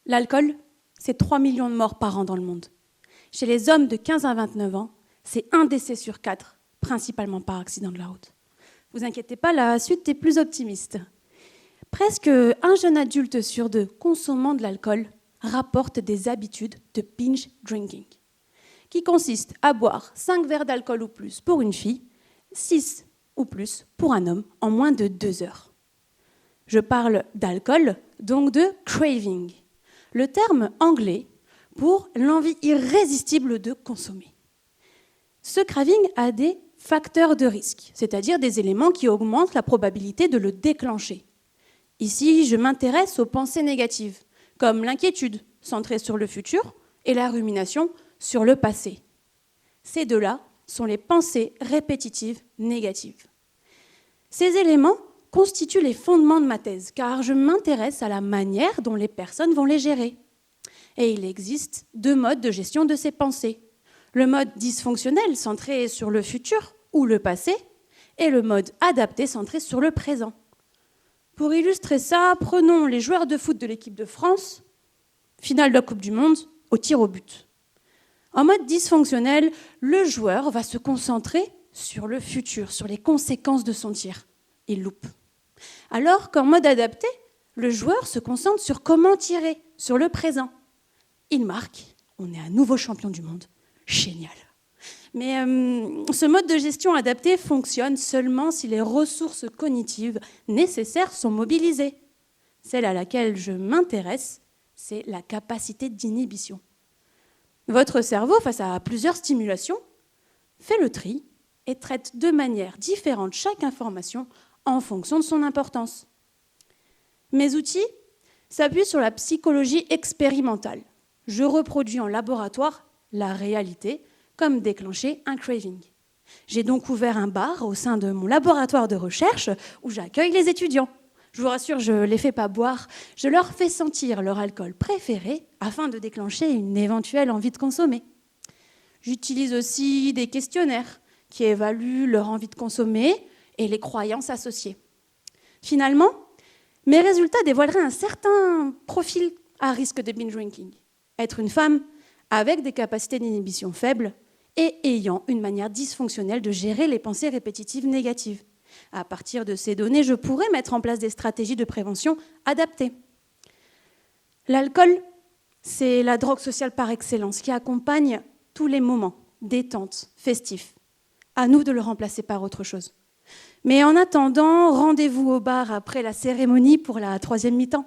L'alcool, c'est 3 millions de morts par an dans le monde. Chez les hommes de 15 à 29 ans, c'est 1 décès sur 4, principalement par accident de la route. Vous inquiétez pas, la suite est plus optimiste. Presque un jeune adulte sur 2 consommant de l'alcool rapporte des habitudes de binge drinking, qui consiste à boire 5 verres d'alcool ou plus pour une fille, 6 ou plus pour un homme en moins de 2 heures. Je parle d'alcool, donc de craving, le terme anglais pour l'envie irrésistible de consommer. Ce craving a des facteurs de risque, c'est-à-dire des éléments qui augmentent la probabilité de le déclencher. Ici, je m'intéresse aux pensées négatives, comme l'inquiétude centrée sur le futur et la rumination sur le passé. Ces deux-là sont les pensées répétitives négatives. Ces éléments constituent les fondements de ma thèse, car je m'intéresse à la manière dont les personnes vont les gérer. Et il existe 2 modes de gestion de ces pensées. Le mode dysfonctionnel, centré sur le futur ou le passé, et le mode adapté, centré sur le présent. Pour illustrer ça, prenons les joueurs de foot de l'équipe de France, finale de la Coupe du Monde, au tir au but. En mode dysfonctionnel, le joueur va se concentrer sur le futur, sur les conséquences de son tir. Il loupe. Alors qu'en mode adapté, le joueur se concentre sur comment tirer, sur le présent. Il marque, on est à nouveau champion du monde. Génial. Mais ce mode de gestion adapté fonctionne seulement si les ressources cognitives nécessaires sont mobilisées. Celle à laquelle je m'intéresse, c'est la capacité d'inhibition. Votre cerveau, face à plusieurs stimulations, fait le tri et traite de manière différente chaque information en fonction de son importance. Mes outils s'appuient sur la psychologie expérimentale. Je reproduis en laboratoire la réalité comme déclencher un craving. J'ai donc ouvert un bar au sein de mon laboratoire de recherche où j'accueille les étudiants. Je vous rassure, je ne les fais pas boire, je leur fais sentir leur alcool préféré afin de déclencher une éventuelle envie de consommer. J'utilise aussi des questionnaires qui évaluent leur envie de consommer et les croyances associées. Finalement, mes résultats dévoileraient un certain profil à risque de binge drinking. Être une femme avec des capacités d'inhibition faibles et ayant une manière dysfonctionnelle de gérer les pensées répétitives négatives. À partir de ces données, je pourrais mettre en place des stratégies de prévention adaptées. L'alcool, c'est la drogue sociale par excellence qui accompagne tous les moments, détente, festifs. À nous de le remplacer par autre chose. Mais en attendant, rendez-vous au bar après la cérémonie pour la 3e mi-temps.